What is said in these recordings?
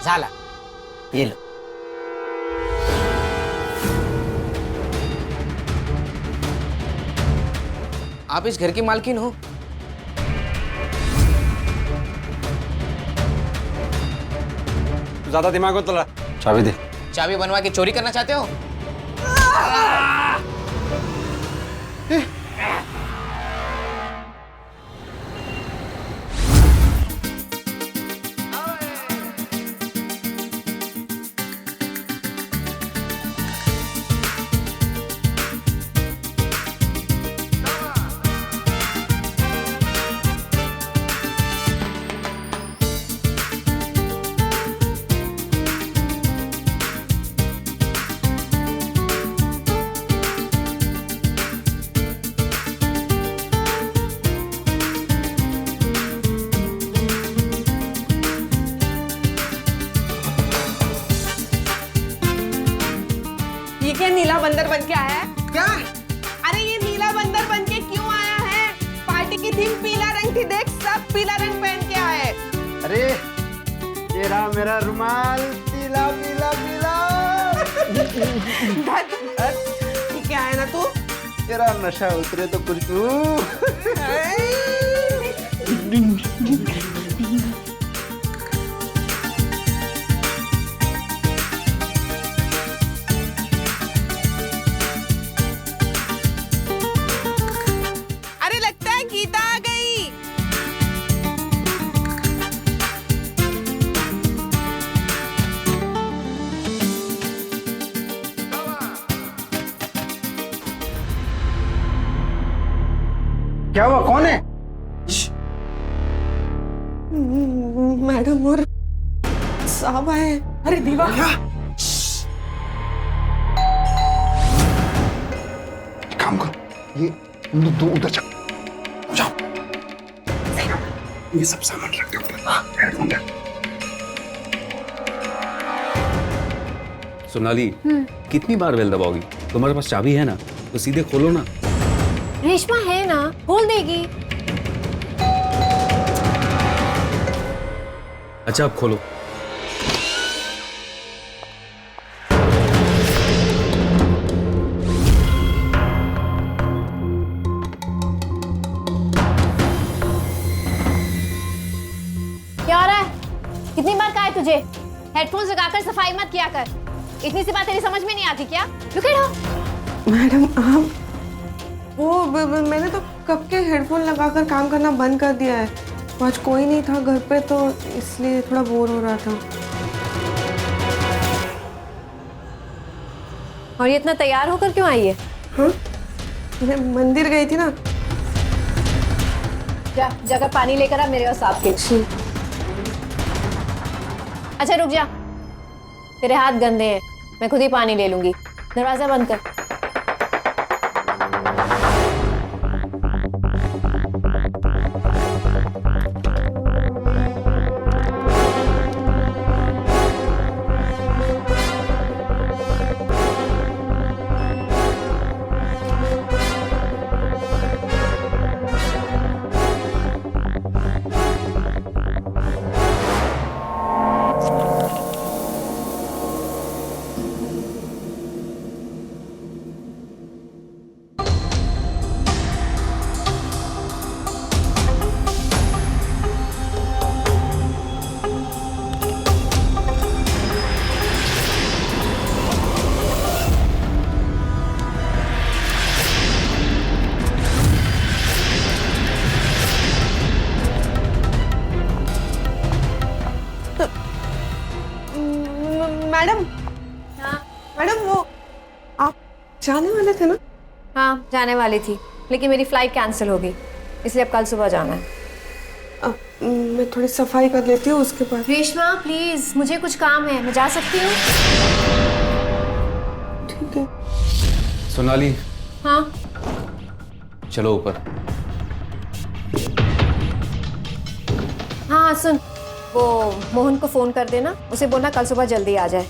झाला, ये लो। आप इस घर की मालकिन हो? ज्यादा दिमाग मत चला, चाबी दे। चाबी बनवा के चोरी करना चाहते हो? ये क्या नीला बंदर बन के आया है? क्या? अरे ये नीला बंदर बन के क्यों आया है? पार्टी की थीम पीला रंग थी, देख सब पीला रंग पहन के आए। अरे तेरा मेरा रुमाल पीला पीला पीला। क्या है ना तू? तेरा नशा उतरे तो कुछ अरे लगता है गीता आ गई। क्या हुआ, कौन है? मैडम और साहब आए। अरे दीवा क्या? काम करो, ये दो उधर जाओ, ये सब सामान रख दो ऊपर। हेडफोन रख। सोनाली, कितनी बार बेल दबाओगी? तुम्हारे पास चाबी है ना, तो सीधे खोलो ना। रेशमा है ना, खोल देगी। अच्छा अब खोलो। क्या हो रहा है? कितनी बार कहा है तुझे हेडफोन्स लगाकर सफाई मत किया कर। इतनी सी बात तेरी समझ में नहीं आती क्या? Look at her. मैडम आप वो मैंने तो कब के हेडफोन लगाकर काम करना बंद कर दिया है। आज कोई नहीं था घर पे तो इसलिए थोड़ा बोर हो रहा था। और ये इतना तैयार होकर क्यों आई है? हाँ? मैं मंदिर गई थी ना। जा जाकर पानी लेकर आ मेरे और साहब के। अच्छा रुक जा, तेरे हाथ गंदे हैं, मैं खुद ही पानी ले लूंगी। दरवाजा बंद कर। मैडम हाँ मैडम वो आप जाने वाले थे ना? हाँ जाने वाली थी, लेकिन मेरी फ्लाइट कैंसिल हो गई, इसलिए अब कल सुबह जाना है। मैं थोड़ी सफाई कर लेती हूँ उसके बाद। रेशमा प्लीज, मुझे कुछ काम है, मैं जा सकती हूँ? ठीक है। सोनाली हाँ चलो ऊपर। हाँ सुन, वो मोहन को फोन कर देना, उसे बोलना कल सुबह जल्दी आ जाए।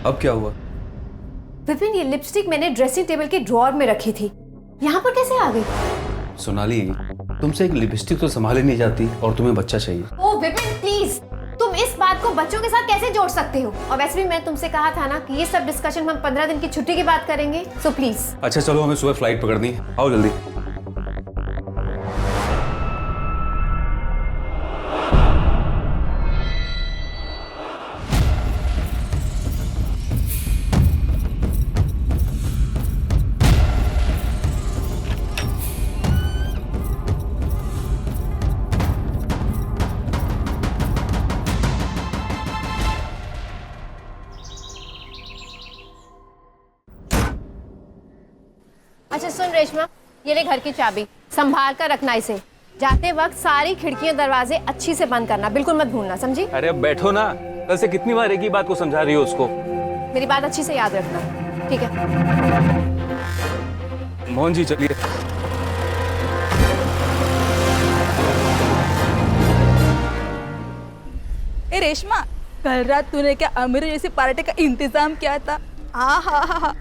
अब क्या हुआ? विपिन, ये लिपस्टिक मैंने ड्रेसिंग टेबल के ड्रॉअर में रखी थी, यहाँ पर कैसे आ गई? सोनाली, तुमसे एक लिपस्टिक तो संभाली नहीं जाती और तुम्हें बच्चा चाहिए। ओ विपिन प्लीज, तुम इस बात को बच्चों के साथ कैसे जोड़ सकते हो? और वैसे भी मैं तुमसे कहा था ना कि ये सब डिस्कशन हम 15 दिन की छुट्टी के बाद करेंगे, सो प्लीज। अच्छा चलो, हमें सुबह फ्लाइट पकड़नी है, आओ जल्दी। अच्छा सुन रेशमा, ये ले घर की चाबी, संभाल कर रखना इसे। जाते वक्त सारी खिड़कियां दरवाजे अच्छी से बंद करना, बिल्कुल मत भूलना, समझी? अरे अब बैठो ना, कल से कितनी बार एक ही बात को समझा रही हो उसको। मेरी बात अच्छी से याद रखना, ठीक है? मोहन जी चलिए। ए रेशमा, कल रात तूने क्या अमीर जैसी पार्टी का इंतजाम किया था? हाँ।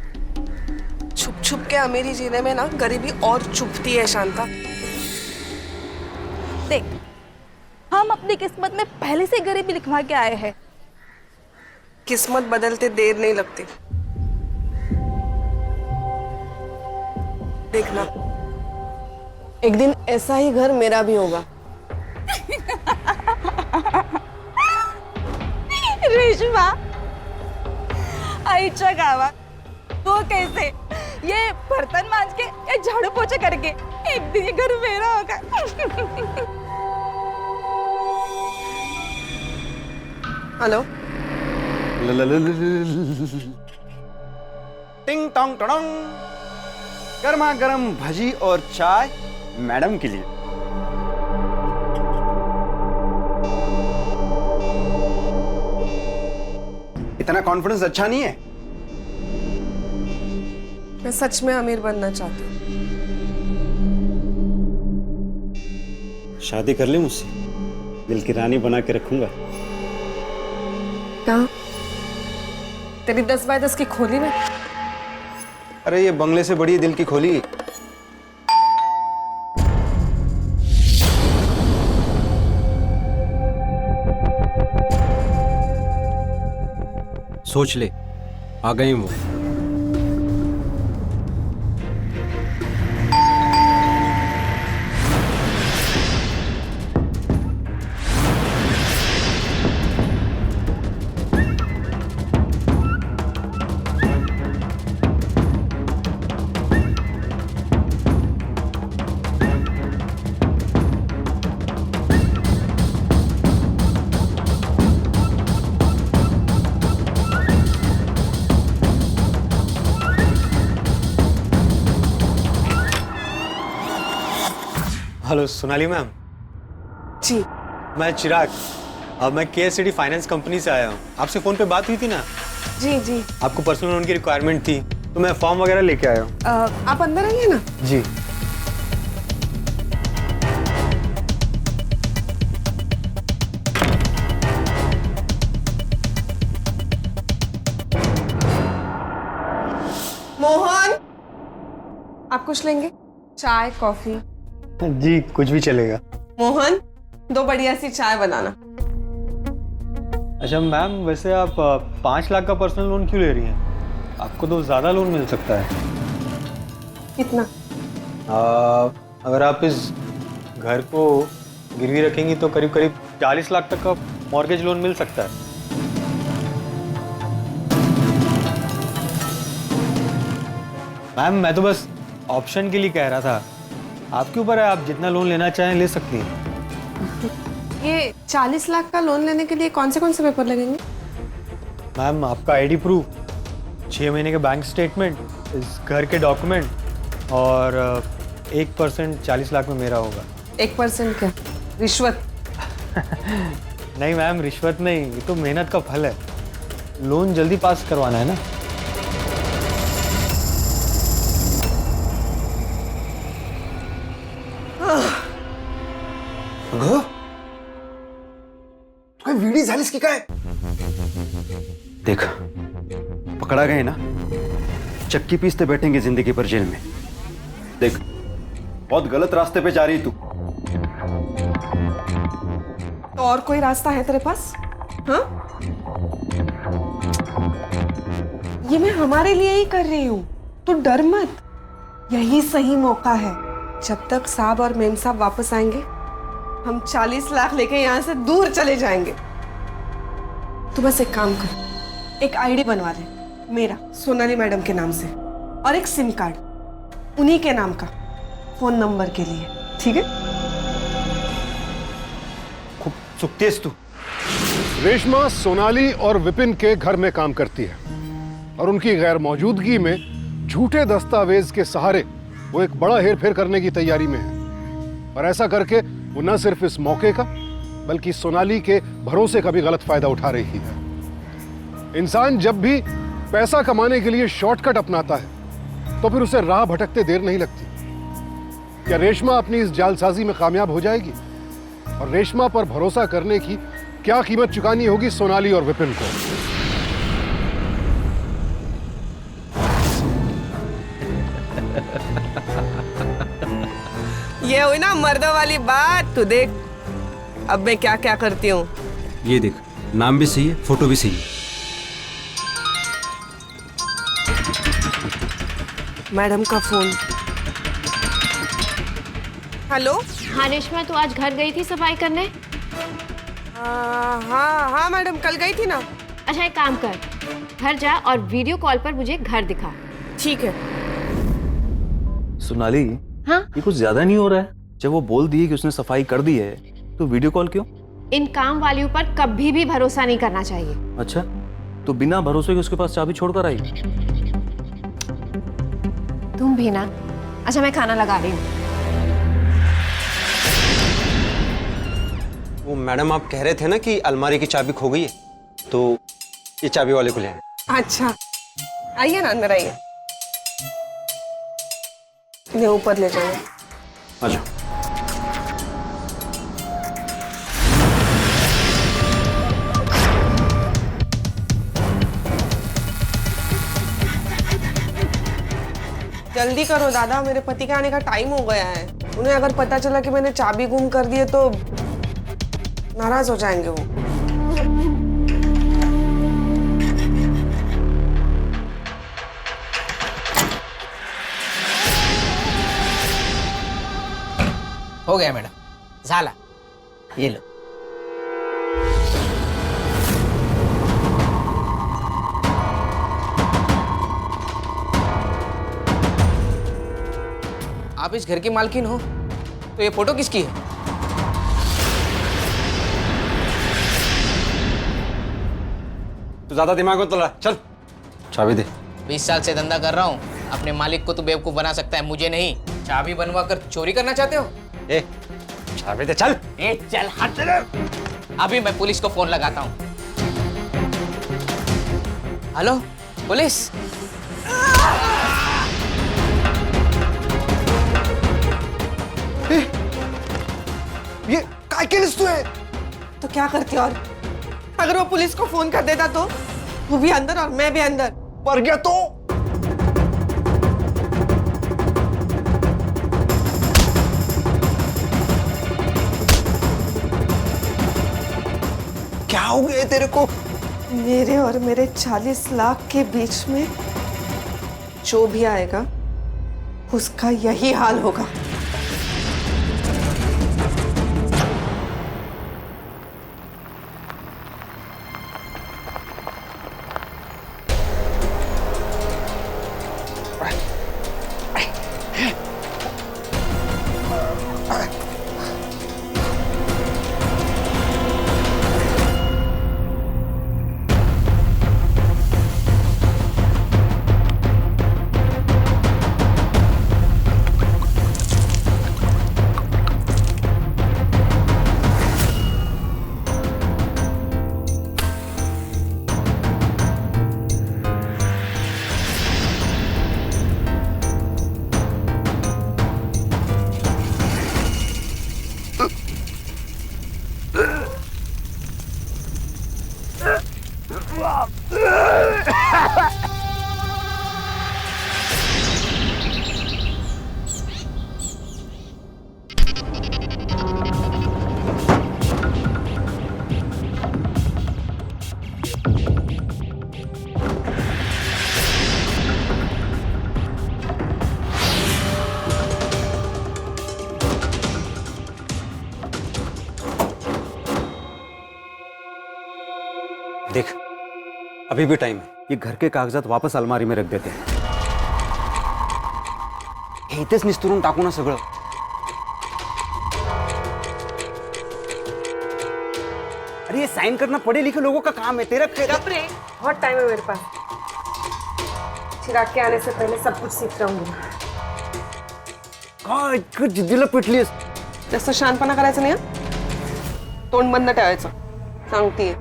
छुप छुप के अमीरी जीने में ना गरीबी और चुभती है शांता। देख, हम अपनी किस्मत में पहले से गरीबी लिखवा के आए हैं। किस्मत बदलते देर नहीं लगती। देखना, एक दिन ऐसा ही घर मेरा भी होगा। रेशमा, आईचा गावा, वो कैसे? ये बर्तन मांज के या झाड़ू पोछा करके एक दिन ये घर मेरा होगा। हेलो, टिंग टोंग टोंग, गर्मा गर्म भजी और चाय मैडम के लिए। इतना कॉन्फिडेंस अच्छा नहीं है। मैं सच में अमीर बनना चाहती हूँ। शादी कर ले मुझसे, दिल की रानी बना के रखूंगा। कहाँ? तेरी 10 बाय 10 की खोली में? अरे ये बंगले से बड़ी दिल की खोली। सोच ले, आ गए वो। Hello Sonali ma'am. जी। मैं चिराग, अब मैं KSCD फाइनेंस कंपनी से आया हूँ। आपसे फ़ोन पे बात हुई थी ना? जी जी। आपको पर्सनल लोन की रिक्वायरमेंट थी तो मैं फॉर्म वगैरह लेके आया हूँ। आप अंदर आइए ना। जी। मोहन, आप कुछ लेंगे? चाय, कॉफी? जी कुछ भी चलेगा। मोहन, 2 बढ़िया सी चाय बनाना। अच्छा मैम, वैसे आप 5 लाख का पर्सनल लोन क्यों ले रही हैं? आपको तो ज़्यादा लोन मिल सकता है। कितना? अगर आप इस घर को गिरवी रखेंगी तो करीब करीब 40 लाख तक का मॉर्गेज लोन मिल सकता है। मैम मैं तो बस ऑप्शन के लिए कह रहा था, आपके ऊपर है, आप जितना लोन लेना चाहें ले सकती हैं। ये 40 लाख का लोन लेने के लिए कौन से पेपर लगेंगे? मैम आपका आईडी प्रूफ, 6 महीने के बैंक स्टेटमेंट, इस घर के डॉक्यूमेंट और 1% 40 लाख में मेरा होगा। 1% क्या? रिश्वत? नहीं मैम, रिश्वत नहीं, ये तो मेहनत का फल है। लोन जल्दी पास करवाना है ना। वीडी झालीस की काय? देख, पकड़ा गए ना, चक्की पीसते बैठेंगे जिंदगी भर जेल में। देख, बहुत गलत रास्ते पे जा रही तू। तो और कोई रास्ता है तेरे पास? हाँ, ये मैं हमारे लिए ही कर रही हूँ, तो डर मत। यही सही मौका है। जब तक साहब और मेम साहब वापस आएंगे, हम 40 लाख लेके यहाँ से दूर चले जाएंगे। तू बस एक काम कर, एक आईडी बनवा ले मेरा, सोनाली मैडम के नाम से, और एक सिम कार्ड उन्हीं के नाम का, फोन नंबर के लिए, ठीक है? खूब सुखतेज तू। रेशमा सोनाली और विपिन के घर में काम करती है और उनकी गैर मौजूदगी में झूठे दस्तावेज के सहारे वो एक बड़ा हेरफेर करने की तैयारी में है। और ऐसा करके वो न सिर्फ इस मौके का बल्कि सोनाली के भरोसे का भी गलत फायदा उठा रही है। इंसान जब भी पैसा कमाने के लिए शॉर्टकट अपनाता है तो फिर उसे राह भटकते देर नहीं लगती। क्या रेशमा अपनी इस जालसाजी में कामयाब हो जाएगी? और रेशमा पर भरोसा करने की क्या कीमत चुकानी होगी सोनाली और विपिन को? ये हुई ना मर्दों वाली बात। तू देख अब मैं क्या क्या करती हूँ। ये देख, नाम भी सही है, फोटो भी सही है। मैडम का फोन। हेलो। हाँ रेशमा, तू आज घर गई थी सफाई करने? हाँ मैडम, कल गई थी ना। अच्छा एक काम कर, घर जा और वीडियो कॉल पर मुझे घर दिखा। ठीक है। सोनाली, हाँ? ये कुछ ज्यादा नहीं हो रहा है? जब वो बोल दी है कि उसने सफाई कर दी है तो वीडियो कॉल क्यों? इन काम वालियों पर कभी भी भरोसा नहीं करना चाहिए। अच्छा, तो बिना भरोसे के उसके पास चाबी छोड़कर आई? तुम भी ना। अच्छा मैं खाना लगा रही हूँ। वो मैडम आप कह रहे थे ना कि अलमारी की चाबी खो गई है, तो ये चाबी वाले को ले आए। अच्छा आइए ना, अंदर आइए। इन्हें ऊपर ले जाइए। अच्छा। जल्दी करो दादा, मेरे पति के आने का टाइम हो गया है। उन्हें अगर पता चला कि मैंने चाबी गुम कर दी है तो नाराज हो जाएंगे वो। हो गया मैडम, झाला, ये लो। आप इस घर की मालकिन हो, तो ये फोटो किसकी है? तो ज्यादा दिमाग मत लड़ा, चल चाबी दे। 20 साल से धंधा कर रहा हूँ, अपने मालिक को तो बेवकूफ बना सकता है, मुझे नहीं। चाबी बनवा कर चोरी करना चाहते हो? ए, चाबी दे, चल। ए चल, हाथ चल। अभी मैं पुलिस को फोन लगाता हूँ। Hello police. ये काय के लिस्ट है? तो क्या करती? और अगर वो पुलिस को फोन कर देता तो? वो भी अंदर और मैं भी अंदर। मर गया तो? क्या हो गया तेरे को? मेरे और मेरे 40 लाख के बीच में जो भी आएगा उसका यही हाल होगा। अभी भी टाइम है। ये घर के कागजात वापस अलमारी में रख देते हैं. हे इथेच निस्तरून टाकू ना सगळं. अरे ये साइन करना पढ़े लिखे लोगों का काम है. तेरा बहुत टाइम है मेरे पास. चिराग के आने से पहले सब कुछ सीख रहूंगी. काय इतकं जिद्दीला पिटलीस. जास्त शानपणा करायचं नाही हं? तोंड बंद ठेवायचं. सांगतीये.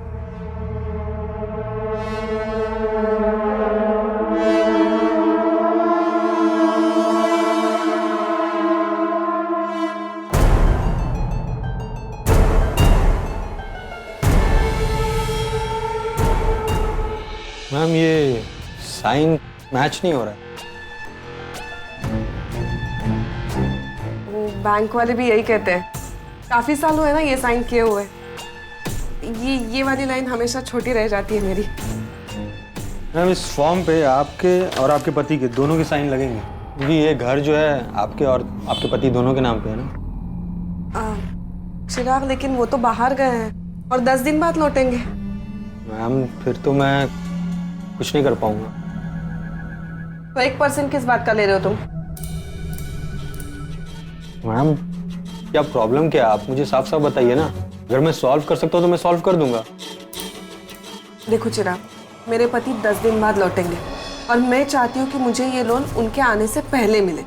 मैम ये साइन मैच नहीं हो रहा है. बैंक वाले भी यही कहते हैं. काफी साल हुए ना ये साइन किए हुए. ये वाली लाइन हमेशा छोटी रह जाती है मेरी. मैम इस फॉर्म पे आपके और आपके पति के दोनों के साइन लगेंगे क्योंकि ये घर जो है आपके और आपके पति दोनों के नाम पे है ना. चिराग लेकिन वो तो बाहर गए हैं और 10 दिन बाद लौटेंगे. मैम फिर तो मैं कुछ नहीं कर पाऊंगा. तो 1% किस बात का ले रहे हो तुम? मैम क्या प्रॉब्लम क्या है आप मुझे साफ साफ बताइए ना. अगर मैं सॉल्व कर सकता हूँ तो मैं सॉल्व कर दूंगा. देखो चिराग, मेरे पति 10 दिन बाद लौटेंगे और मैं चाहती हूँ कि मुझे ये लोन उनके आने से पहले मिले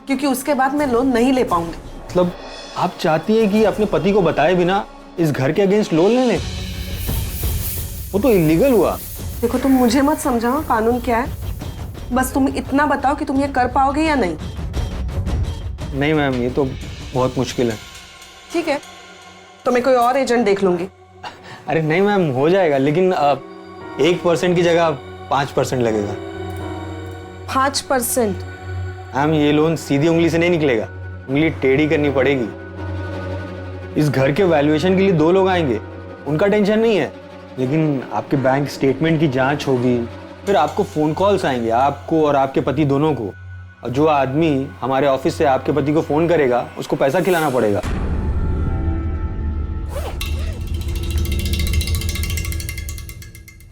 क्योंकि उसके बाद मैं लोन नहीं ले पाऊंगी. मतलब आप चाहती है कि अपने पति को बताए बिना इस घर के अगेंस्ट लोन ले लें? वो तो इलीगल हुआ. देखो तुम मुझे मत समझाओ कानून क्या है. बस तुम इतना बताओ कि तुम ये कर पाओगे या नहीं. नहीं मैम ये तो बहुत मुश्किल है. ठीक है, तो मैं कोई और एजेंट देख लूंगी. अरे नहीं मैम हो जाएगा लेकिन 1% की जगह 5% लगेगा. 5%? मैम ये लोन सीधी उंगली से नहीं निकलेगा. उंगली टेढ़ी करनी पड़ेगी. इस घर के वैल्यूएशन के लिए 2 लोग आएंगे. उनका टेंशन नहीं है लेकिन आपके बैंक स्टेटमेंट की जांच होगी. फिर आपको फोन कॉल्स आएंगे आपको और आपके पति दोनों को. और जो आदमी हमारे ऑफिस से आपके पति को फोन करेगा उसको पैसा खिलाना पड़ेगा.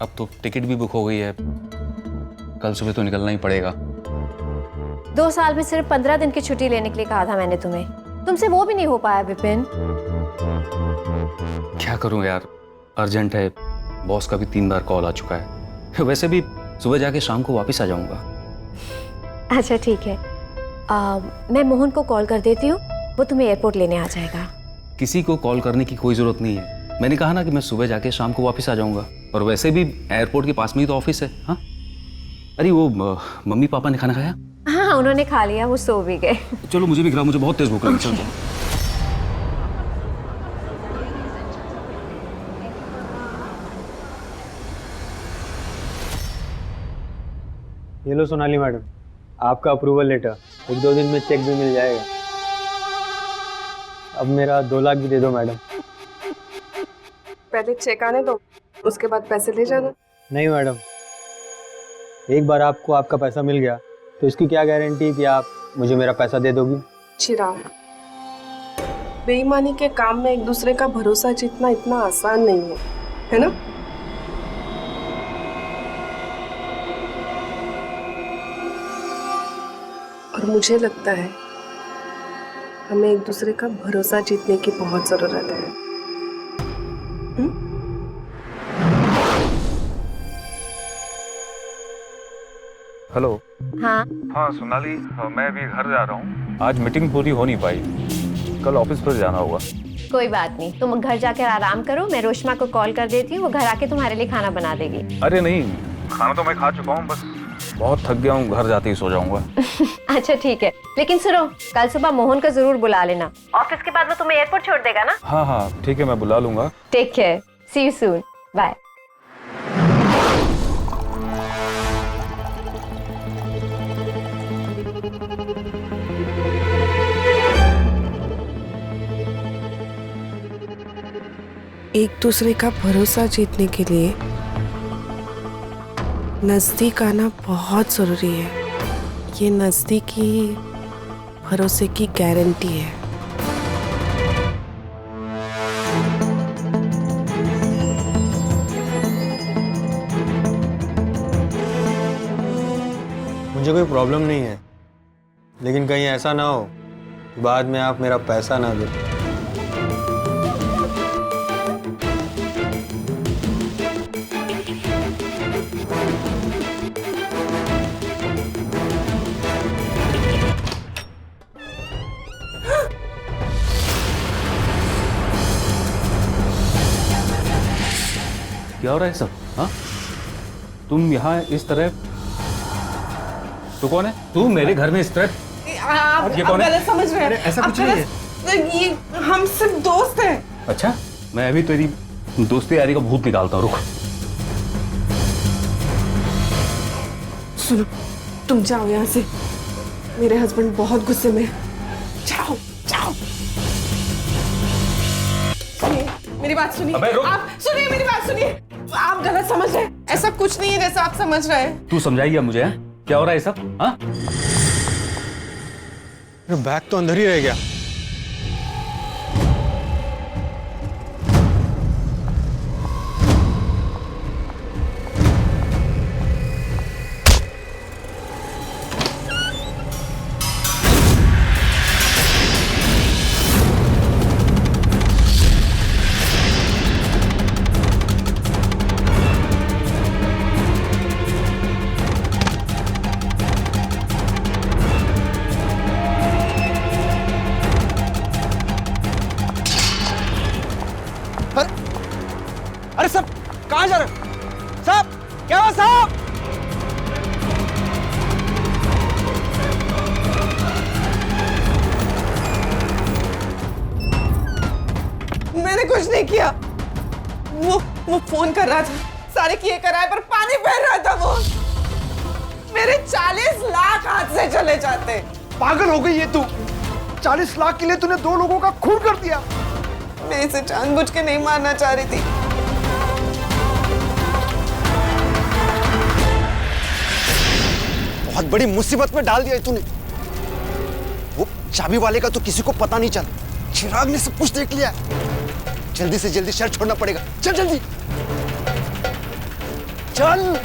अब तो टिकट भी बुक हो गई है. कल सुबह तो निकलना ही पड़ेगा. 2 साल में सिर्फ 15 दिन की छुट्टी लेने के लिए कहा था मैंने तुम्हें. तुमसे वो भी नहीं हो पाया विपिन. क्या करूं यार, अर्जेंट है. बॉस का भी 3 बार कॉल आ चुका है. वैसे भी सुबह जाके शाम को वापस आ जाऊंगा. अच्छा ठीक है. मैं मोहन को कॉल कर देती हूँ. वो तुम्हें एयरपोर्ट लेने आ जाएगा. किसी को कॉल करने की कोई जरूरत नहीं है. मैंने कहा ना कि मैं सुबह जाके शाम को वापस आ जाऊंगा. और वैसे भी एयरपोर्ट के पास में ही तो ऑफिस है. हाँ अरे वो मम्मी पापा ने खाना खाया? हाँ उन्होंने खा लिया. वो सो भी गए. चलो मुझे भी खिलाओ, मुझे बहुत तेज भूख लगी. चलो ये लो सोनाली मैडम आपका अप्रूवल लेटर. 1-2 दिन में चेक भी मिल जाएगा. अब मेरा 2 लाख भी दे दो मैडम. पहले चेक आने दो, उसके बाद पैसे ले जाना. नहीं मैडम, एक बार आपको आपका पैसा मिल गया तो इसकी क्या गारंटी कि आप मुझे मेरा पैसा दे दोगी. चिराग, बेईमानी के काम में एक दूसरे का भरोसा जीतना इतना आसान नहीं है ना? और मुझे लगता है हमें एक दूसरे का भरोसा जीतने की बहुत जरूरत है. हेलो. हाँ हाँ सोनाली, मैं अभी घर जा रहा हूँ. आज मीटिंग पूरी हो नहीं पाई. कल ऑफिस पर जाना होगा. कोई बात नहीं. तुम घर जाकर आराम करो. मैं रोशमा को कॉल कर देती हूँ. वो घर आके तुम्हारे लिए खाना बना देगी. अरे नहीं, खाना तो मैं खा चुका हूँ. बस बहुत थक गया हूँ. घर जाते ही सो जाऊंगा. अच्छा ठीक है. लेकिन सुनो, कल सुबह मोहन को जरूर बुला लेना. ऑफिस के बाद वो तुम्हें एयरपोर्ट छोड़ देगा ना? हाँ हाँ ठीक है, मैं बुला लूंगा. Take care. See you soon. Bye. एक दूसरे का भरोसा जीतने के लिए नजदीक आना बहुत जरूरी है. ये नजदीकी भरोसे की गारंटी है. मुझे कोई प्रॉब्लम नहीं है, लेकिन कहीं ऐसा ना हो कि बाद में आप मेरा पैसा ना दो। क्या हो रहा है सब? हाँ, तुम यहाँ इस तरह, तू कौन है? तू मेरे घर में इस तरह, आप ये कौन है? गलत समझ रहे हैं। ऐसा कुछ आप नहीं गलत- ये हम सिर्फ दोस्त हैं। अच्छा, मैं अभी तेरी दोस्ती यारी का भूत निकालता हूँ, रुक। सुनो, तुम जाओ यहाँ से, मेरे हस्बैंड बहुत गुस्से में हैं। जाओ जाओ। सुनिए, मेरी बात सुनिए। अबे रुक। आप सुनिए, मेरी बात सुनिए। आप गलत समझ रहे हैं, ऐसा कुछ नहीं है जैसा आप समझ रहे हैं। तू समझाइए मुझे, हाँ? क्या हो रहा है सब? हाँ, बैग तो अंदर ही रह गया। अरे सब कहाँ जा रहे हो? साहब, क्या हुआ साहब? मैंने कुछ नहीं किया। वो फोन कर रहा था, सारे किए कराए पर पानी बह रहा था। वो मेरे 40 लाख हाथ से चले जाते। पागल हो गई है तू? 40 लाख के लिए तूने 2 लोगों का खून कर दिया। मैं इसे जानबूझ के नहीं मारना चाह रही थी। बहुत बड़ी मुसीबत में डाल दिया तूने। वो चाबी वाले का तो किसी को पता नहीं चला। चिराग ने सब कुछ देख लिया। जल्दी से जल्दी शहर छोड़ना पड़ेगा। चल जल्दी चल।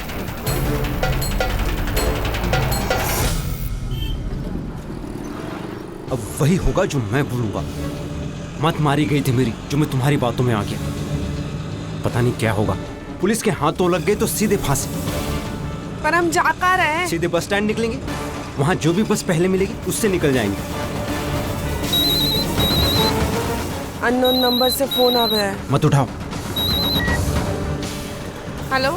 अब वही होगा जो मैं बोलूंगा। मत मारी गई थी मेरी, जो मैं तुम्हारी बातों में आ गया। पता नहीं क्या होगा। पुलिस के हाथों लग गए तो सीधे फांसी। पर हम जा कहाँ रहे हैं? सीधे बस स्टैंड निकलेंगे, वहां जो भी बस पहले मिलेगी उससे निकल जाएंगे। अननोन नंबर से फोन आ गया है। मत उठाओ। हेलो,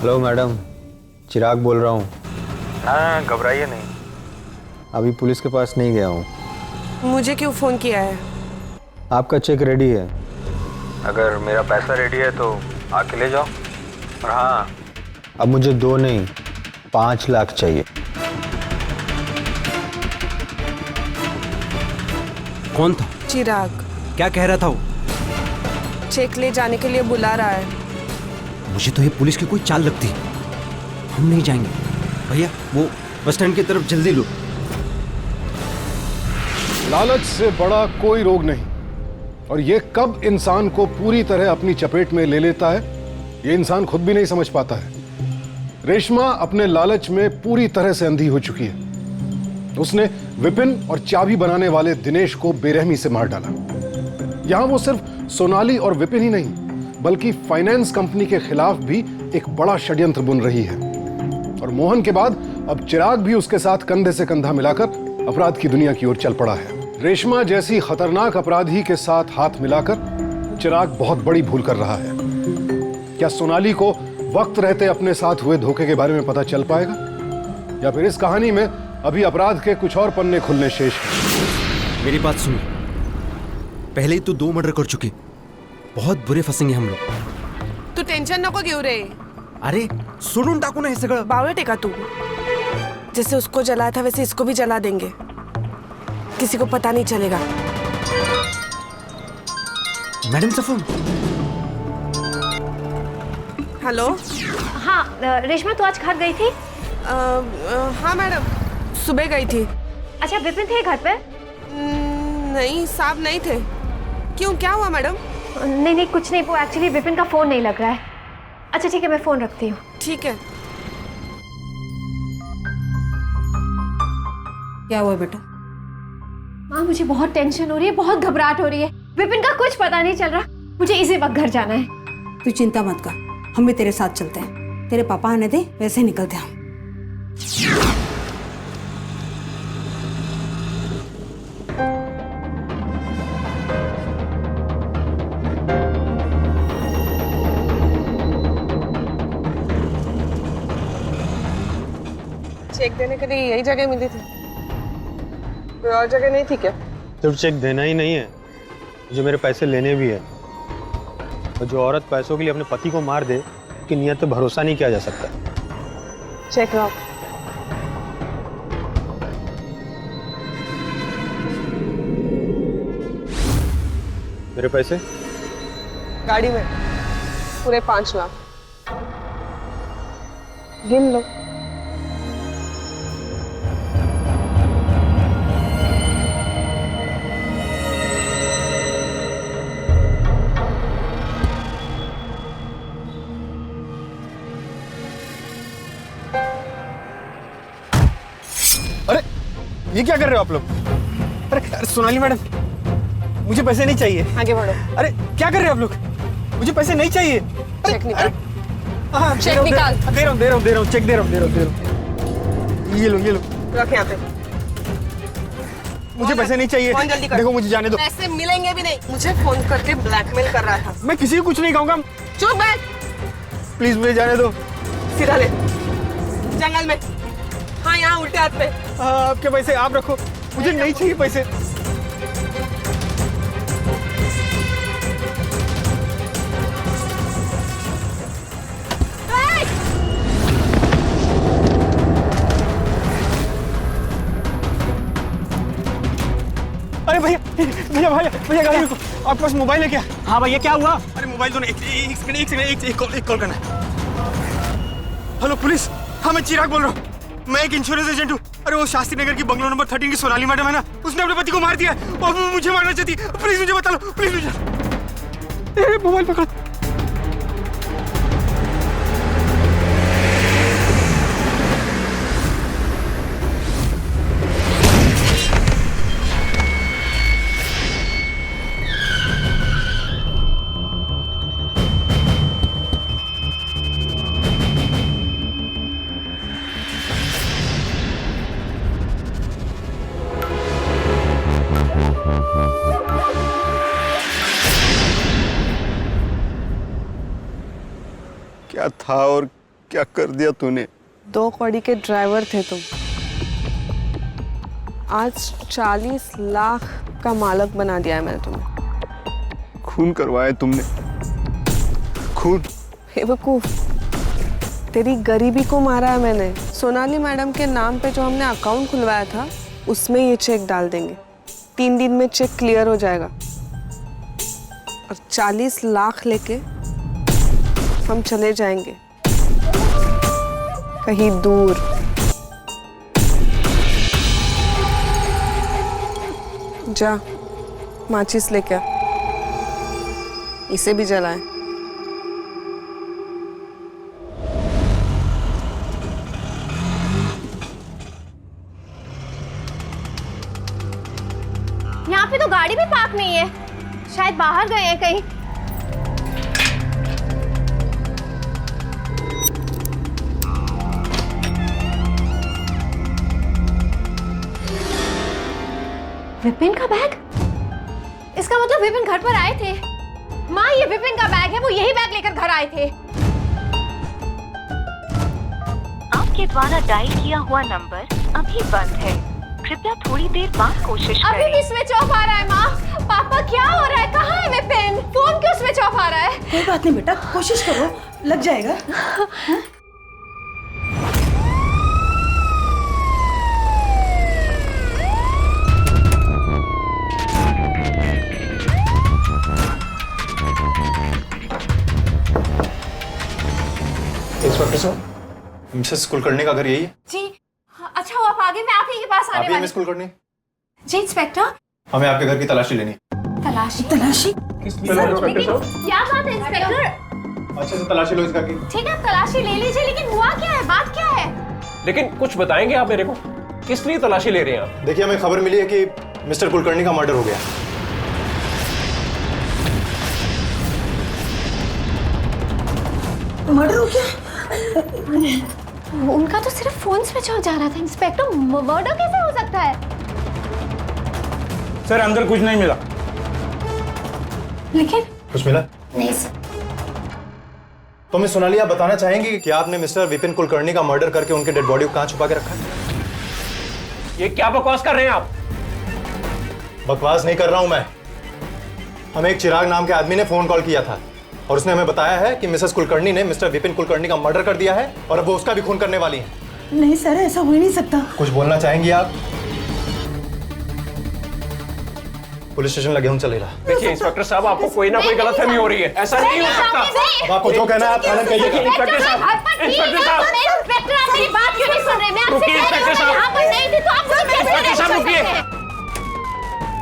हेलो मैडम, चिराग बोल रहा हूँ। हाँ, घबराइए नहीं। अभी पुलिस के पास नहीं गया हूँ। मुझे क्यों फोन किया है? आपका चेक रेडी है। अगर मेरा पैसा रेडी है तो आके ले जाओ। और हाँ, अब मुझे 2 नहीं 5 लाख चाहिए। कौन था? चिराग क्या कह रहा था वो? चेक ले जाने के लिए बुला रहा है। मुझे तो ये पुलिस की कोई चाल लगती है। हम नहीं जाएंगे। भैया वो बस स्टैंड की तरफ जल्दी लो। लालच से बड़ा कोई रोग नहीं, और ये कब इंसान को पूरी तरह अपनी चपेट में ले लेता है, ये इंसान खुद भी नहीं समझ पाता है। रेशमा अपने लालच में पूरी तरह से अंधी हो चुकी है। उसने विपिन और चाबी बनाने वाले दिनेश को बेरहमी से मार डाला। यहां वो सिर्फ सोनाली और विपिन ही नहीं, बल्कि फाइनेंस कंपनी के खिलाफ भी एक बड़ा षड्यंत्र बुन रही है। और मोहन के बाद अब चिराग भी उसके साथ कंधे से कंधा मिलाकर अपराध की दुनिया की ओर चल पड़ा है। रेशमा जैसी खतरनाक अपराधी के साथ हाथ मिलाकर चिराग बहुत बड़ी भूल कर रहा है। क्या सोनाली को वक्त रहते अपने साथ हुए धोखे के बारे में पता चल पाएगा, या फिर इस कहानी में अभी अपराध के कुछ और पन्ने खुलने शेष हैं? मेरी बात सुनो, पहले ही तो 2 मर्डर कर चुके, बहुत बुरे फंसेंगे हम लोग। तू टेंशन नको घेऊ रे। अरे सोडून टाकू ना हे सगळं। बावटे का तू? जैसे उसको जलाया था वैसे इसको भी जला देंगे, किसी को पता नहीं चलेगा। मैडम का फोन। हेलो। हाँ रेशमा, तू आज घर गई थी? हाँ मैडम, सुबह गई थी। अच्छा, विपिन थे घर पे? नहीं, साहब नहीं थे। क्यों, क्या हुआ मैडम? नहीं नहीं, कुछ नहीं। वो एक्चुअली विपिन का फोन नहीं लग रहा है। अच्छा ठीक है, मैं फोन रखती हूँ। ठीक है। क्या हुआ बेटा? माँ मुझे बहुत टेंशन हो रही है, बहुत घबराहट हो रही है। विपिन का कुछ पता नहीं चल रहा। मुझे इसी वक्त घर जाना है। तू चिंता मत कर, हम भी तेरे साथ चलते हैं। तेरे पापा आने दे, वैसे ही निकलते हैं हम। चेक देने के लिए यही जगह मिली थी, कोई और जगह नहीं थी क्या? सिर्फ चेक देना ही नहीं है, मुझे मेरे पैसे लेने भी है। और जो औरत पैसों के लिए अपने पति को मार दे, उसकी नीयत पे भरोसा नहीं किया जा सकता। चेक लाओ। मेरे पैसे गाड़ी में पूरे 5 लाख। गिन लो। अरे ये क्या कर रहे हो आप लोग? अरे सोनाली मैडम, मुझे पैसे नहीं चाहिए। आगे बढ़ो। अरे क्या कर रहे हो आप लोग? मुझे पैसे नहीं चाहिए। चेक निकाल। हाँ, चेक निकाल। दे रहा हूँ, चेक दे रहा हूँ। ये लो रख यहाँ पे। मुझे पैसे नहीं चाहिए। फोन जल्दी कर। देखो मुझे जाने दो। पैसे मिलेंगे भी नहीं। मुझे फोन करके ब्लैकमेल कर रहा था। मैं किसी को कुछ नहीं कहूँगा। चुप बैठ। प्लीज मुझे जाने दो। सीधा ले, जंगल में। हाँ, यहाँ उल्टे हाथ पे। आपके पैसे आप रखो, मुझे नहीं चाहिए पैसे। अरे भैया गाड़ी रुको। आपके पास मोबाइल है क्या? हाँ भैया, क्या हुआ? अरे मोबाइल तो नहीं, एक सेकंड, एक कॉल करना है। हेलो पुलिस, हाँ मैं चिराग बोल रहा हूँ। मैं एक इंश्योरेंस एजेंट हूँ। अरे वो शास्त्री नगर की बंगलो नंबर 13 की सोनाली मैडम है ना, उसने अपने पति को मार दिया और वो मुझे मारना चाहती है। प्लीज मुझे बता लो, प्लीज मुझे। मोबाइल पकड़ो। क्या था और क्या कर दिया तूने? 2 कौड़ी के ड्राइवर थे तुम। आज 40 लाख का मालक बना दिया है मैंने तुम्हें। खून करवाया तुमने, खून। बेवकूफ, तेरी गरीबी को मारा है मैंने। सोनाली मैडम के नाम पे जो हमने अकाउंट खुलवाया था, उसमें ये चेक डाल देंगे। 3 दिन में चेक क्लियर हो जाएगा और 40 लाख लेके हम चले जाएंगे कहीं दूर। जा, माचिस लेके आ, इसे भी जलाएं। यहाँ पे तो गाड़ी भी पार्क नहीं है, शायद बाहर गए हैं कहीं। विपिन का बैग? इसका मतलब विपिन घर पर आए थे। माँ, ये विपिन का बैग है, वो यही बैग लेकर घर आए थे। आपके द्वारा डायल किया हुआ नंबर अभी बंद है, कृपया थोड़ी देर बाद कोशिश करें। अभी भी स्विच ऑफ आ रहा है। माँ, पापा क्या हो रहा है? कहाँ है विपिन? फोन क्यों स्विच ऑफ आ रहा है? कोई बात नहीं बेटा, कोशिश करो, लग जाएगा। इंस्पेक्टर साहब, मिसेस कुलकर्णी का घर यही है? जी। अच्छा हुआ आप आगे, मैं आप ही के पास आने वाली। मिस कुलकर्णी? जी इंस्पेक्टर। हमें आपके घर की तलाशी लेनी है। तलाशी? क्या बात है इंस्पेक्टर? अच्छे से तलाशी लो इस घर की। ठीक है, आप तलाशी ले लीजिए, लेकिन हुआ क्या है? बात क्या है? लेकिन कुछ बताएंगे आप मेरे को? किस लिए तलाशी ले रहे हैं आप? देखिए, हमें खबर मिली है कि मिस्टर कुलकर्णी का मर्डर हो गया। मर्डर हो गया? उनका तो सिर्फ फोन स्विच ऑफ जा रहा था इंस्पेक्टर, मर्डर कैसे हो सकता है? सर अंदर कुछ नहीं मिला। लेकिन कुछ मिला नहीं सर। तो मिस सोनाली, आप बताना चाहेंगे कि आपने मिस्टर विपिन कुलकर्णी का मर्डर करके उनके डेड बॉडी को कहां छुपा के रखा है? ये क्या बकवास कर रहे हैं आप? बकवास नहीं कर रहा हूं मैं। हमें एक चिराग नाम के आदमी ने फोन कॉल किया था और उसने हमें बताया है कि मिसेस कुलकर्णी ने मिस्टर विपिन कुलकर्णी का मर्डर कर दिया है और अब वो उसका भी खून करने वाली है। नहीं सर, ऐसा हो ही नहीं सकता। कुछ बोलना चाहेंगी आप? पुलिस स्टेशन लगे हम चलेगा। देखिए इंस्पेक्टर साहब, आपको कोई ना कोई गलतफहमी हो रही है, ऐसा नहीं हो सकता। अब आपको जो कहना है आप थाने कहिए। इंस्पेक्टर साहब, इंस्पेक्टर साहब, इंस्पेक्टर आप मेरी बात क्यों नहीं सुन रहे? मैं आपसे कह रही हूं, मैं यहाँ पर नहीं थी तो आप मुझे कैसे इंस्पेक्टर साहब arrest कर रुकिए। सकते हैं?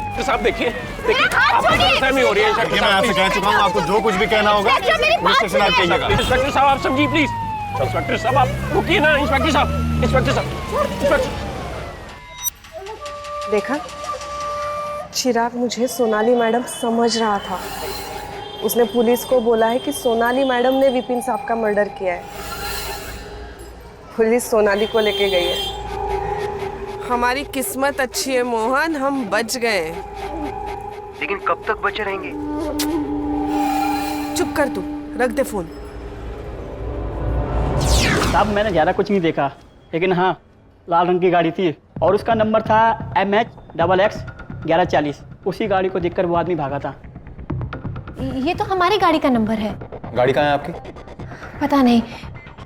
इंस्पेक्टर साहब देखिए, आपको छोड़िए। गलतफहमी हो रही है। देखिए, मैं आपसे कह चुका हूँ, आपको जो कुछ भी कहना होगा इंस्पेक्टर, मेरी पुलिस बात स्टेशन आप सुनिए। कहिएगा। इंस्पेक्टर साहब आप समझिए प्लीज। इंस्पेक्टर साहब आप रुकिए ना। इंस्पेक्टर साहब, इंस्पेक्टर साहब, इंस्पेक्टर। देखा, चिराग मुझे सोनाली मैडम समझ रहा था। उसने पुलिस को बोला है कि सोनाली मैडम ने विपिन साहब का मर्डर किया है। पुलिस सोनाली को लेके गई है। हमारी किस्मत अच्छी है मोहन, हम बच गए। लेकिन कब तक बचे रहेंगे? चुप कर तू, रख दे फोन। साहब मैंने ज़्यादा कुछ नहीं देखा, लेकिन हाँ लाल रंग की गाड़ी थी और उसका नंबर था MH XX 1140। उसी गाड़ी को देखकर वो आदमी भागा था। ये तो हमारी गाड़ी का नंबर है। गाड़ी कहाँ है आपकी? पता नहीं,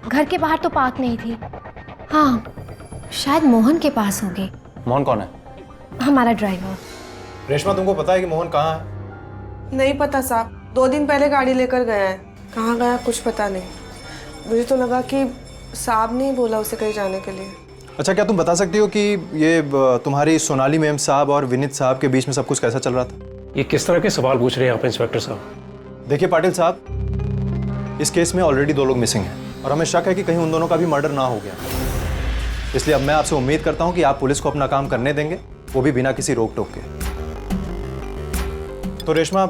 घर के बाहर तो पार्क नहीं थी। हाँ, शायद मोहन के पास होगी। मोहन कौन है? हमारा ड्राइवर। रेशमा, तुमको पता है कि मोहन कहाँ है? नहीं पता साहब, 2 दिन पहले गाड़ी लेकर गया है। कहाँ गया कुछ पता नहीं। मुझे तो लगा कि साहब ने ही बोला उसे कहीं जाने के लिए। अच्छा, क्या तुम बता सकती हो कि ये तुम्हारी सोनाली मैम साहब और विनीत साहब के बीच में सब कुछ कैसा चल रहा था? ये किस तरह के सवाल पूछ रहे हैं आप इंस्पेक्टर साहब? देखिए पाटिल साहब, इस केस में ऑलरेडी 2 लोग मिसिंग हैं और हमें शक है कि कहीं उन दोनों का भी मर्डर ना हो गया। इसलिए अब मैं आपसे उम्मीद करता हूं कि आप पुलिस को अपना काम करने देंगे, वो भी बिना किसी रोक टोक के। तो रेशमा,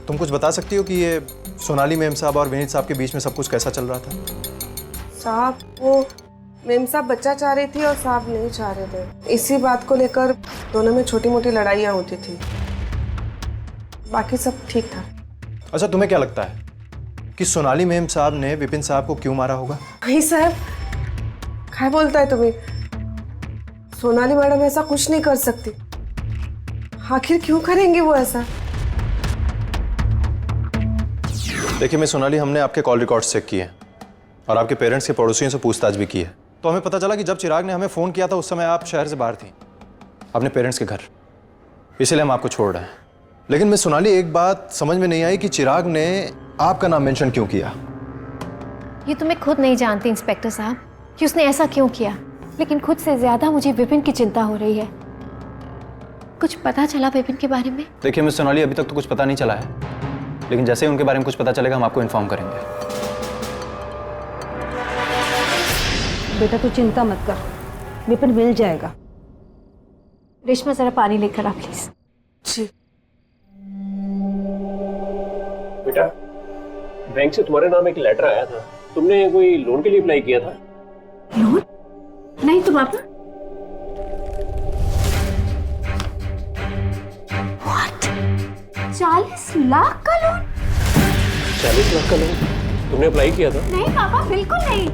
तुम कुछ बता सकती हो कि ये सोनाली मैम साहब और विनीत साहब के बीच में सब कुछ कैसा चल रहा था? साहब, वो मेम साहब बच्चा चाह रही थी और साहब नहीं चाह रहे थे। इसी बात को लेकर दोनों में छोटी मोटी लड़ाइयाँ होती थी। बाकी सब ठीक था। अच्छा, तुम्हें क्या लगता है कि सोनाली मैम साहब ने विपिन साहब को क्यों मारा होगा? नहीं साहब, क्या बोलता है तुम्हें? सोनाली मैडम ऐसा कुछ नहीं कर सकती। आखिर क्यों करेंगी वो ऐसा? देखिए मिस सोनाली, हमने आपके कॉल रिकॉर्ड्स चेक किए और आपके पेरेंट्स के पड़ोसियों से पूछताछ भी की है। तो हमें पता चला कि जब चिराग ने हमें फ़ोन किया था उस समय आप शहर से बाहर थी, अपने पेरेंट्स के घर। इसीलिए हम आपको छोड़ रहे हैं। लेकिन मिस सोनाली, एक बात समझ में नहीं आई कि चिराग ने आपका नाम मेंशन क्यों किया? ये तो मैं खुद नहीं जानती इंस्पेक्टर साहब कि उसने ऐसा क्यों किया, लेकिन खुद से ज्यादा मुझे विपिन की चिंता हो रही है। कुछ पता चला विपिन के बारे में? देखिए मिस सोनाली, अभी तक तो कुछ पता नहीं चला है, लेकिन जैसे ही उनके बारे में कुछ पता चलेगा हम आपको इन्फॉर्म करेंगे। बेटा तू चिंता मत कर, विपिन मिल जाएगा। रेशमा जरा पानी लेकर आ प्लीज। जी बेटा, बैंक से तुम्हारे नाम एक लेटर आया था, तुमने कोई लोन के लिए अप्लाई किया था? लोन? नहीं तो पापा। What? 40 लाख का लोन? 40 लाख का लोन तुमने अप्लाई किया था? नहीं पापा, बिल्कुल नहीं।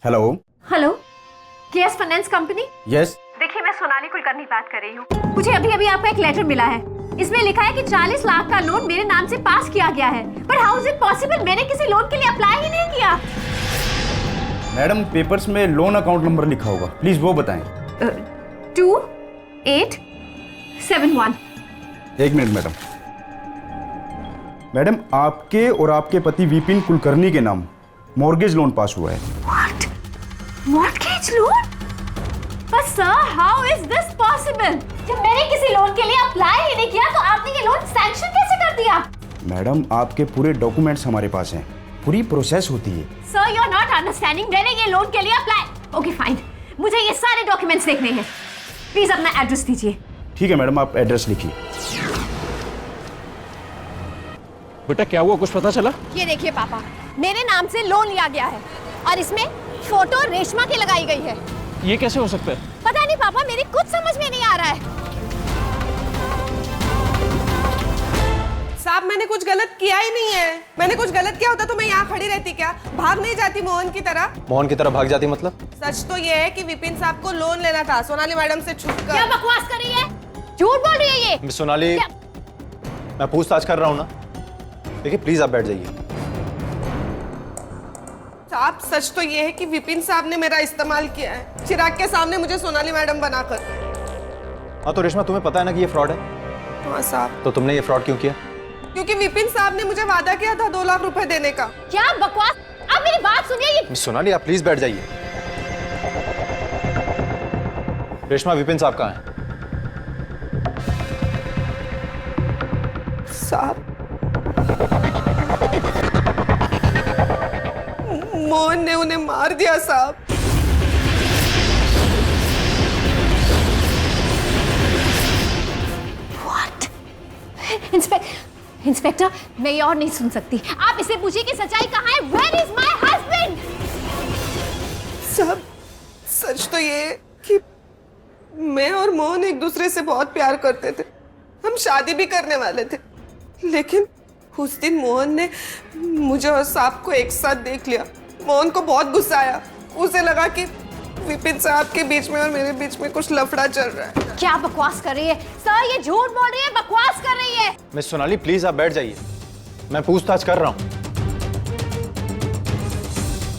Hello hello, KS finance company? Yes. देखिए, मैं सोनाली कुलकर्णी बात कर रही हूँ। मुझे अभी अभी आपका एक लेटर मिला है। इसमें लिखा है कि 40 लाख का लोन मेरे नाम से पास किया गया है। पर हाउ इज इट पॉसिबल? मैंने किसी लोन के लिए अप्लाई ही नहीं किया। मैडम, पेपर्स में लोन अकाउंट नंबर लिखा होगा, प्लीज वो बताएं। 2871। एक मिनट मैडम। मैडम, आपके और आपके पति विपिन कुलकर्णी के नाम मॉर्गेज लोन पास हुआ है। What? Mortgage loan? But sir, how is this possible? जब मैंने किसी लोन के लिए अप्लाई ही नहीं किया तो आपने ये लोन सैंक्शन कैसे कर दिया? मैडम आपके पूरे डॉक्यूमेंट्स हमारे पास हैं, पूरी प्रोसेस होती है। Sir you are not understanding, मैंने ये लोन के लिए अप्लाई। ओके फाइन, मुझे ये सारे डॉक्यूमेंट्स देखने हैं। प्लीज अपना एड्रेस दीजिए। ठीक है मैडम, आप एड्रेस लिखिए। बेटा क्या हुआ, कुछ पता चला? ये देखिए पापा, मेरे नाम से लोन लिया गया है और इसमें फोटो रेशमा की लगाई गई है। ये कैसे हो सकता है? पता नहीं पापा, मेरी कुछ समझ में नहीं आ रहा है। साहब मैंने कुछ गलत किया ही नहीं है। मैंने कुछ गलत किया होता तो मैं यहाँ खड़ी रहती क्या? भाग नहीं जाती मोहन की तरह? मोहन की तरह भाग जाती मतलब? सच तो ये है कि विपिन साहब को लोन लेना था सोनाली मैडम से छुपकर। क्या बकवास कर रही है, झूठ बोल रही है ये। मिस सोनाली, मैं पूछताछ कर रहा हूँ ना। देखिए प्लीज आप बैठ जाइए। साहब सच तो ये है कि विपिन साहब ने मेरा इस्तेमाल किया है, चिराग के सामने मुझे सोनाली मैडम बनाकर। हाँ तो रेशमा, तुम्हें पता है ना कि ये फ्रॉड है? हाँ साहब। तो तुमने ये फ्रॉड क्यों किया? क्योंकि विपिन साहब ने मुझे वादा किया था 2 लाख रुपए देने का। क्या बकवास, अब मेरी बात सुनिए। ये मिस सोनाली आप प्लीज बैठ जाइए। रेशमा, विपिन साहब कहाँ हैं? साहब मोहन ने उन्हें मार दिया साहब। इंस्पेक्टर, मैं ये और नहीं सुन सकती। आप इसे पूछिए कि सच्चाई कहाँ है। Where is my husband? साहब सच तो ये है कि मैं और मोहन एक दूसरे से बहुत प्यार करते थे। हम शादी भी करने वाले थे, लेकिन उस दिन मोहन ने मुझे और साहब को एक साथ देख लिया। मोहन को बहुत गुस्सा आया। उसे लगा कि विपिन साहब के बीच में और मेरे बीच में कुछ लफड़ा चल रहा है। क्या बकवास कर रही है सर, ये झूठ बोल रही है, बकवास कर रही है। मिस सोनाली प्लीज आप बैठ जाइए, मैं पूछताछ कर रहा हूँ।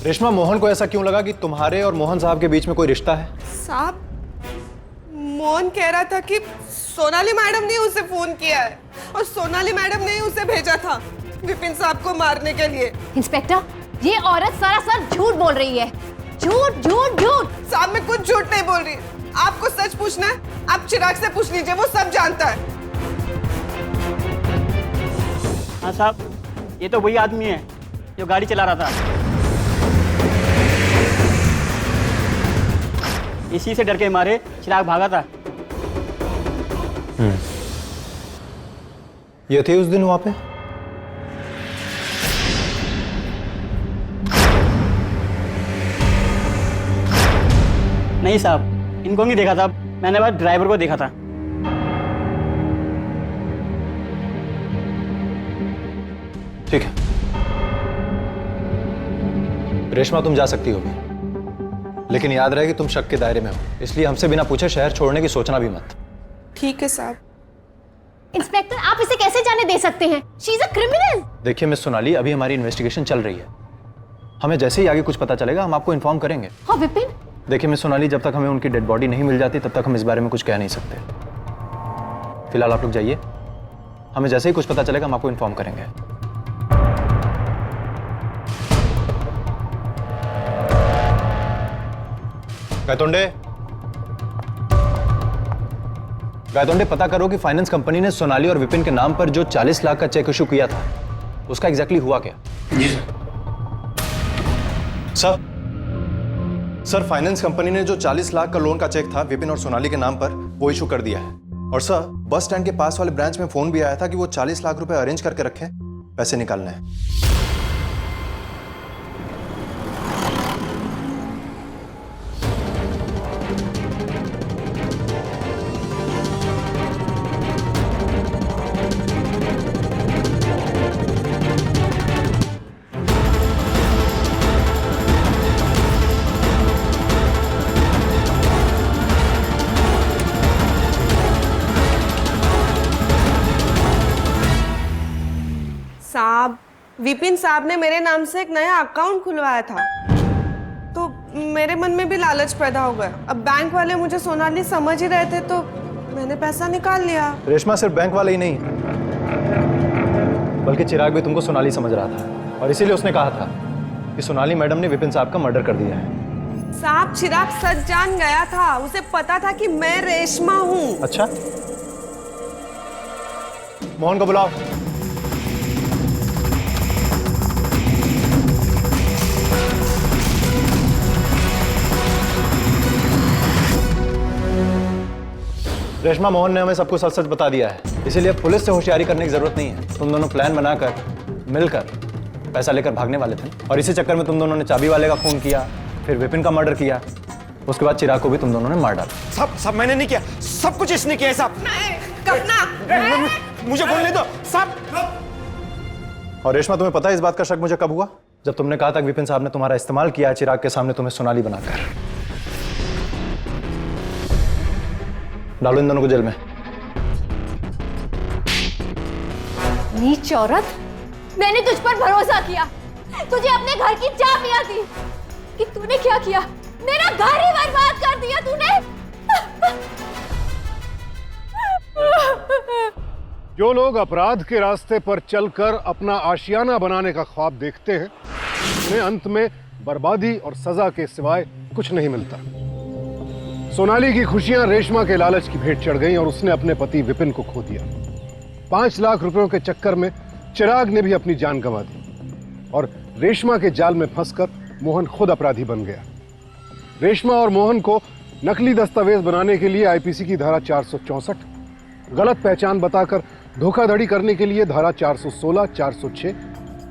रेशमा, मोहन को ऐसा क्यों लगा कि तुम्हारे और मोहन साहब के बीच में कोई रिश्ता है? साहब मोहन कह रहा था कि सोनाली मैडम ने उसे फोन किया है और सोनाली मैडम ने उसे भेजा था विपिन साहब को मारने के लिए। इंस्पेक्टर, ये औरत सरासर झूठ बोल रही है। झूठ झूठ झूठ। साहब मैं कुछ झूठ नहीं बोल रही। आपको सच पूछना है, आप चिराग से पूछ लीजिए, वो सब जानता है। हाँ साहब, ये तो वही आदमी है जो गाड़ी चला रहा था। इसी से डर के मारे चिराग भागा था। ये थे उस दिन वहां पे? नहीं साहब, इनको नहीं देखा था, मैंने बस ड्राइवर को देखा था। ठीक है रेशमा, तुम जा सकती हो, लेकिन याद रहे कि तुम शक के दायरे में हो, इसलिए हमसे बिना पूछे शहर छोड़ने की सोचना भी मत। ठीक है साहब। इंस्पेक्टर, आप इसे कैसे जाने दे सकते हैं? She is a criminal. देखिए मिस सोनाली, अभी हमारी इन्वेस्टिगेशन चल रही है। हमें जैसे ही आगे कुछ पता चलेगा हम आपको इन्फॉर्म करेंगे। हाँ विपिन। देखिए मिस सोनाली, जब तक हमें उनकी डेड बॉडी नहीं मिल जाती तब तक हम इस बारे में कुछ कह नहीं सकते। फिलहाल आप लोग जाइए, हमें जैसे ही कुछ पता चलेगा हम आपको इन्फॉर्म करेंगे। गायतोंडे, गायतोंडे, पता करो कि फाइनेंस कंपनी ने सोनाली और विपिन के नाम पर जो 40 लाख का चेक इशू किया था उसका एग्जैक्टली हुआ क्या? जी सर। सर, फाइनेंस कंपनी ने जो 40 लाख का लोन का चेक था विपिन और सोनाली के नाम पर वो इशू कर दिया है। और सर, बस स्टैंड के पास वाले ब्रांच में फोन भी आया था कि वो 40 लाख रुपए अरेंज करके रखे, पैसे निकालने हैं। साहब, विपिन साहब ने मेरे नाम से एक नया अकाउंट खुलवाया था, तो मेरे मन में भी लालच पैदा हो गया। अब बैंक वाले मुझे सोनाली समझ ही रहे थे तो मैंने पैसा निकाल लिया। रेशमा, सिर्फ बैंक वाले ही नहीं बल्कि चिराग भी तुमको सोनाली समझ रहा था और इसीलिए उसने कहा था कि सोनाली मैडम ने विपिन साहब का मर्डर कर दिया है। साहब, चिराग सच जान गया था, उसे पता था कि मैं रेशमा हूँ। अच्छा, मोहन को बुलाओ। रेशमा, मोहन ने हमें सब कुछ सच सच बता दिया है, इसीलिए पुलिस से होशियारी करने की जरूरत नहीं है। तुम दोनों प्लान बनाकर मिलकर पैसा लेकर भागने वाले थे और इसी चक्कर में तुम दोनों ने चाबी वाले का खून किया, फिर विपिन का मर्डर किया, उसके बाद चिराग को भी तुम दोनों ने मार डाला। सब मैंने नहीं किया, सब कुछ इसने किया है साहब। मुझे बोलने दो साहब। और रेशमा, तुम्हें पता है इस बात का शक मुझे कब हुआ? जब तुमने कहा था कि विपिन साहब ने तुम्हारा इस्तेमाल किया चिराग के सामने तुम्हें सोनाली बनाकर। डालो इन दोनों को जेल में। नीच औरत, मैंने तुझ पर भरोसा किया, तुझे अपने घर की चाबियां दी, कि तूने क्या किया? मेरा घर ही बर्बाद कर दिया तूने। जो लोग अपराध के रास्ते पर चलकर अपना आशियाना बनाने का ख्वाब देखते हैं, उन्हें अंत में बर्बादी और सजा के सिवाय कुछ नहीं मिलता। सोनाली की खुशियां रेशमा के लालच की भेंट चढ़ गईं और उसने अपने पति विपिन को खो दिया। 5 लाख रुपयों के चक्कर में चिराग ने भी अपनी जान गंवा दी और रेशमा के जाल में फंसकर मोहन खुद अपराधी बन गया। रेशमा और मोहन को नकली दस्तावेज बनाने के लिए आईपीसी की धारा 464, गलत पहचान बताकर धोखाधड़ी करने के लिए धारा 416, 406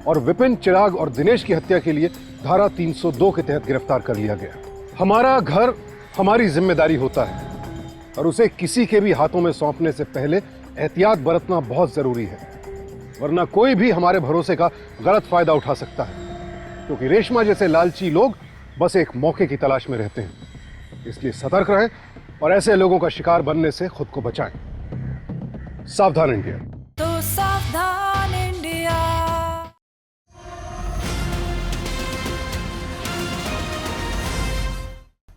और विपिन, चिराग और दिनेश की हत्या के लिए धारा 302 के तहत गिरफ्तार कर लिया गया। हमारा घर हमारी जिम्मेदारी होता है और उसे किसी के भी हाथों में सौंपने से पहले एहतियात बरतना बहुत जरूरी है, वरना कोई भी हमारे भरोसे का गलत फायदा उठा सकता है, क्योंकि रेशमा जैसे लालची लोग बस एक मौके की तलाश में रहते हैं। इसलिए सतर्क रहें और ऐसे लोगों का शिकार बनने से खुद को बचाएं। सावधान इंडिया।